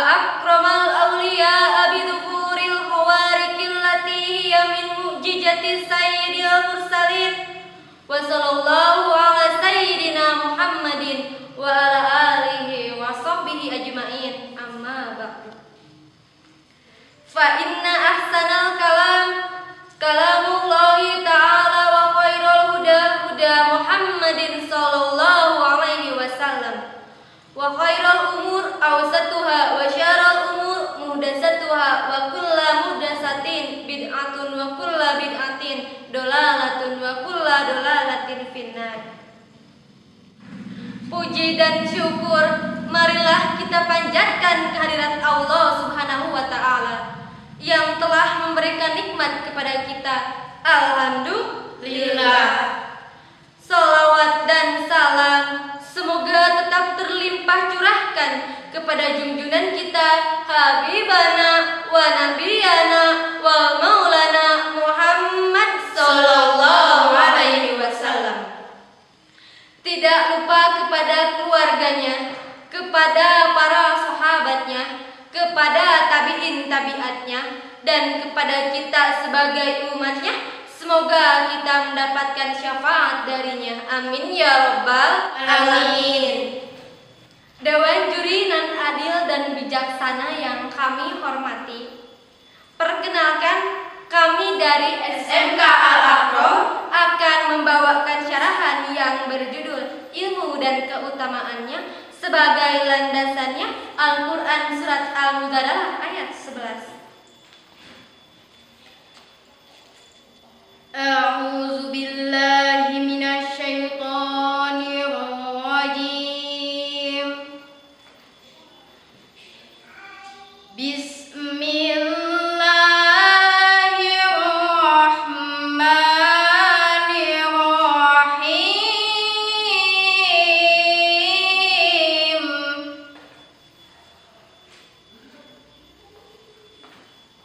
akramal awliya bidhufuril khawarikil lati hiya min mu'jizati sayyidil mursalin. Wa sallallahu ala sayyidina Muhammadin wa ala alihi wa sahbihi ajma'in. Amma ba'du. Fa inna ahsanal kalam kalamullahi ta'ala wa khairul huda huda Muhammadin sallallahu alaihi wasallam. Wa khairul umur awsatuha wa syarrul umur muhdatsatuha wa kullu muhdatsatin bid'atun wa kullu bid'atin dolalatun wa kullu dolalatin finnar. Puji dan syukur marilah kita panjatkan kehadirat Allah Subhanahu wa taala yang telah memberikan nikmat kepada kita. Alhamdulillah. Salawat dan salam semoga tetap terlimpah curahkan kepada junjungan kita Habibana wa Nabiyana wa Maulana Muhammad sallallahu alaihi wasallam. Tidak lupa kepada keluarganya, kepada para sahabatnya, kepada tabi'in tabi'atnya, dan kepada kita sebagai umatnya. Semoga kita mendapatkan syafaat darinya. Amin ya rabbal alamin. Dewan juri nan adil dan bijaksana yang kami hormati, perkenalkan, kami dari SMK Al-Aqram akan membawakan syarahan yang berjudul Ilmu dan Keutamaannya sebagai landasannya Al-Quran Surat Al-Mujadalah ayat 11. A'udzu billahi minasy syaithanir rajim. Bismillahirrahmanirrahim.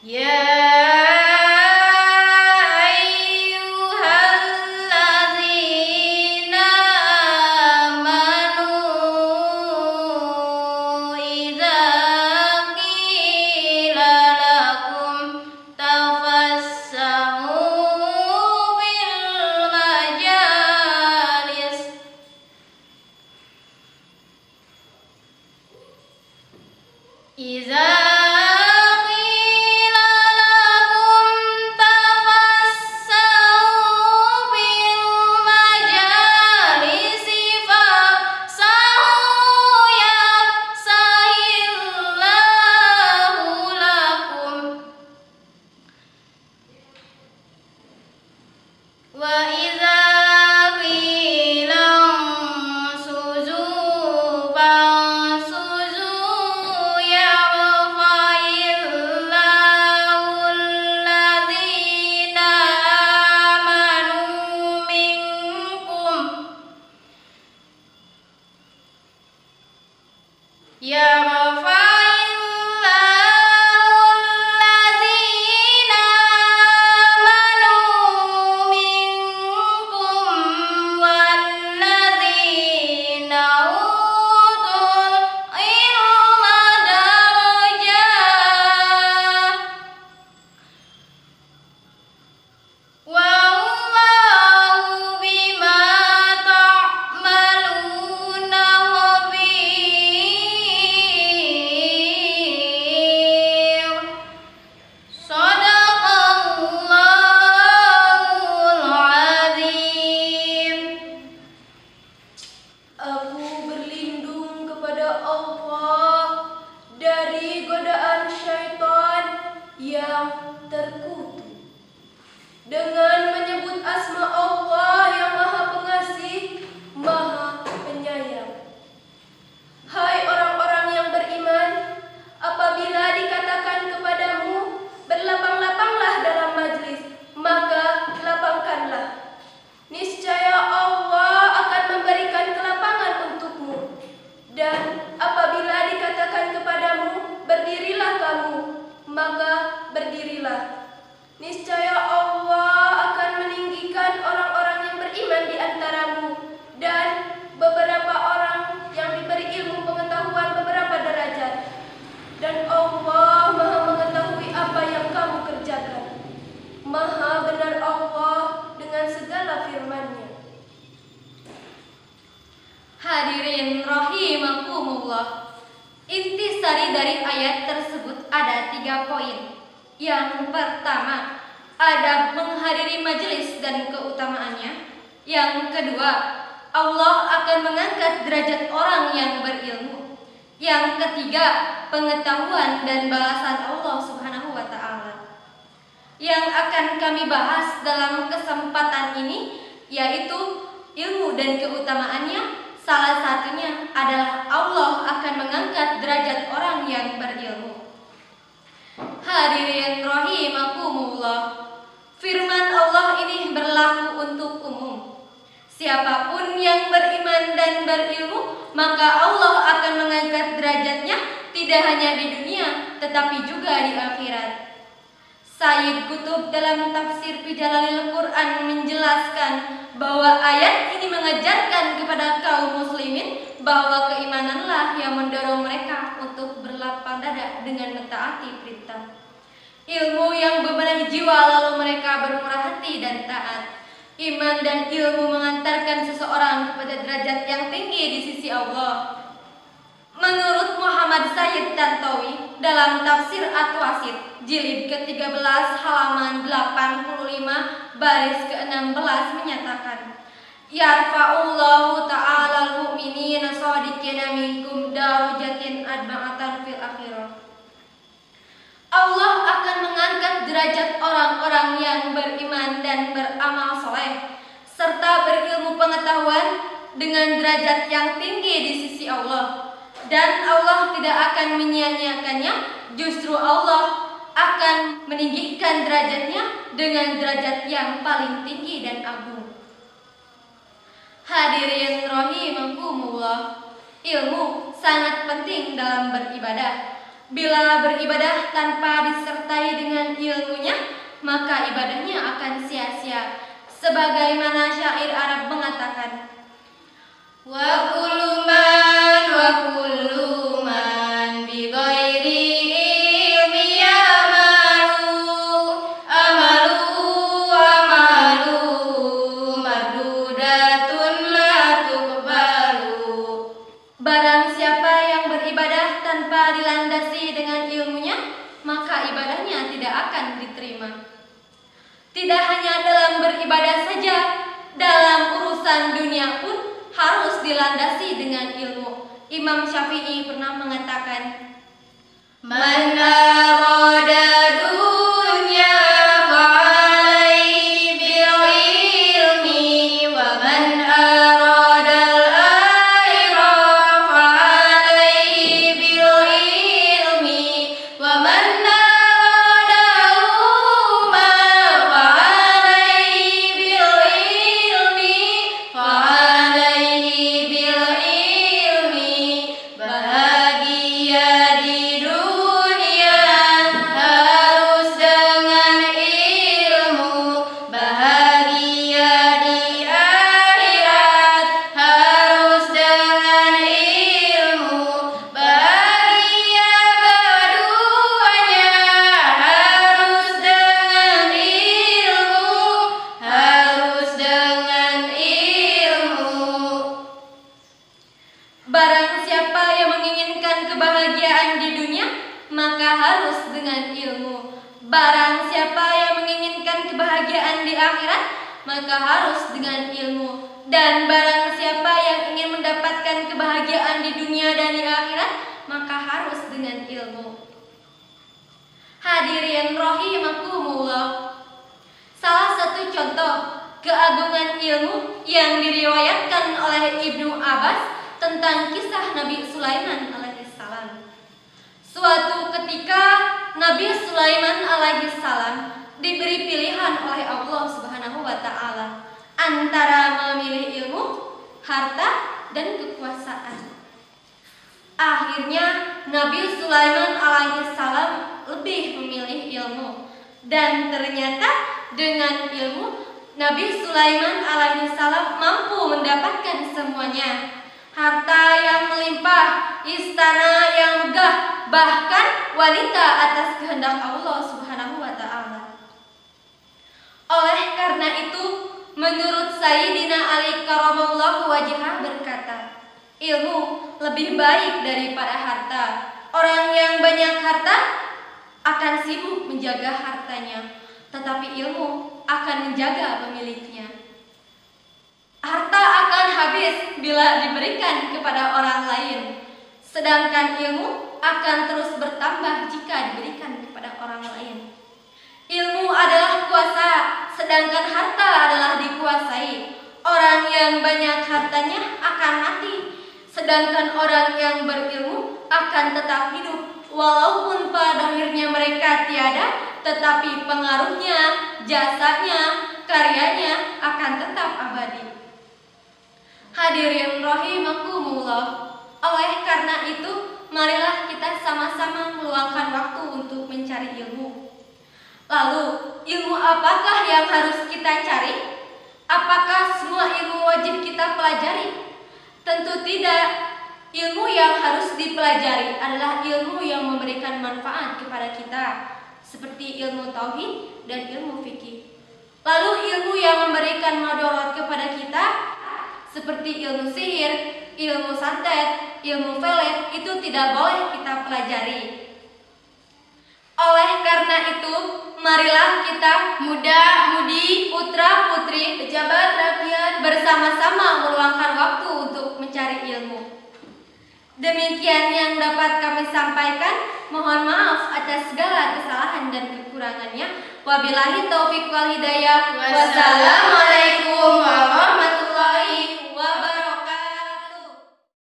Ya Hadirin rahimakumullah. Intisari dari ayat tersebut ada 3 poin. Yang pertama, adab menghadiri majelis dan keutamaannya. Yang kedua, Allah akan mengangkat derajat orang yang berilmu. Yang ketiga, pengetahuan dan balasan Allah Subhanahu wa taala. Yang akan kami bahas dalam kesempatan ini yaitu ilmu dan keutamaannya. Salah satunya adalah Allah akan mengangkat derajat orang yang berilmu. Hadirin rahimakumullah. Firman Allah ini berlaku untuk umum. Siapapun yang beriman dan berilmu, maka Allah akan mengangkat derajatnya tidak hanya di dunia, tetapi juga di akhirat. Sayyid Qutb dalam tafsir fi Jalalil Quran menjelaskan bahwa ayat ini mengajarkan kepada kaum muslimin bahwa keimananlah yang mendorong mereka untuk berlapang dada dengan mentaati perintah. Ilmu yang bebenah jiwa lalu mereka bermurah hati dan taat. Iman dan ilmu mengantarkan seseorang kepada derajat yang tinggi di sisi Allah. Menurut Muhammad Sayyid Tantawi dalam tafsir At-Wasit jilid ke-13 halaman 85 baris ke-16 menyatakan, Yarfa'ullahu ta'ala al-mu'minina shadiqina minkum darajatin adba'atan fil akhirah. Allah akan mengangkat derajat orang-orang yang beriman dan beramal soleh serta berilmu pengetahuan dengan derajat yang tinggi di sisi Allah. Dan Allah tidak akan menyia-nyiakannya, justru Allah akan meninggikan derajatnya dengan derajat yang paling tinggi dan agung. Hadirin rahimakumullah, ilmu sangat penting dalam beribadah. Bila beribadah tanpa disertai dengan ilmunya, maka ibadahnya akan sia-sia. Sebagaimana syair Arab mengatakan, wa kullu man bi ghairi ilmi amalu mardudatun la tuqbalu. Barang siapa yang beribadah tanpa dilandasi dengan ilmunya, maka ibadahnya tidak akan diterima. Tidak hanya dalam beribadah saja, dalam urusan dunia pun harus dilandasi dengan ilmu. Imam Syafi'i pernah mengatakan, Man arada dunya fa'alaihi bil ilmi wa man arada al-akhirah fa'alaihi bil ilmi wa man arada al-huma fa'alaihi bil ilmi fa'alaihi bil ilmi. Bahagia di dunia harus dengan ilmu, bahagia di akhirat harus dengan ilmu, bahagia keduanya harus dengan ilmu, harus dengan ilmu. Barang siapa yang menginginkan kebahagiaan di dunia, maka harus dengan ilmu. Barang siapa yang menginginkan kebahagiaan di akhirat, maka harus dengan ilmu. Dan barang siapa yang ingin mendapatkan kebahagiaan di dunia dan di akhirat, maka harus dengan ilmu. Hadirin rahimakumullah. Salah satu contoh keagungan ilmu yang diriwayatkan oleh Ibnu Abbas tentang kisah Nabi Sulaiman alaihissalam. Suatu ketika Nabi Sulaiman alaihissalam diberi pilihan oleh Allah Subhanahu wa taala antara memilih ilmu, harta, dan kekuasaan. Akhirnya Nabi Sulaiman alaihissalam lebih memilih ilmu, dan ternyata dengan ilmu Nabi Sulaiman alaihissalam mampu mendapatkan semuanya. Harta yang melimpah, istana yang megah, bahkan wanita atas kehendak Allah Subhanahu wa taala. Oleh karena itu, menurut Sayyidina Ali karamallahu wajhah berkata, Ilmu lebih baik daripada harta. Orang yang banyak harta akan sibuk menjaga hartanya, tetapi ilmu akan menjaga pemiliknya. Harta akan habis bila diberikan kepada orang lain, sedangkan ilmu akan terus bertambah jika diberikan kepada orang lain. Ilmu adalah kuasa, sedangkan harta adalah dikuasai. Orang yang banyak hartanya akan mati, sedangkan orang yang berilmu akan tetap hidup. Walaupun pada akhirnya mereka tiada, tetapi pengaruhnya, jasanya, karyanya akan tetap abadi. Hadirin rahimakumullah. Oleh karena itu, marilah kita sama-sama meluangkan waktu untuk mencari ilmu. Lalu, ilmu apakah yang harus kita cari? Apakah semua ilmu wajib kita pelajari? Tentu tidak. Ilmu yang harus dipelajari adalah ilmu yang memberikan manfaat kepada kita, seperti ilmu tauhid dan ilmu fikih. Lalu ilmu yang memberikan madarat kepada kita, seperti ilmu sihir, ilmu santet, ilmu pelet, itu tidak boleh kita pelajari. Oleh karena itu, marilah kita muda-mudi, putra-putri, pejabat rakyat bersama-sama meluangkan waktu untuk mencari ilmu. Demikian yang dapat kami sampaikan. Mohon maaf atas segala kesalahan dan kekurangannya. Wabillahi taufiq wal hidayah. Wassalamualaikum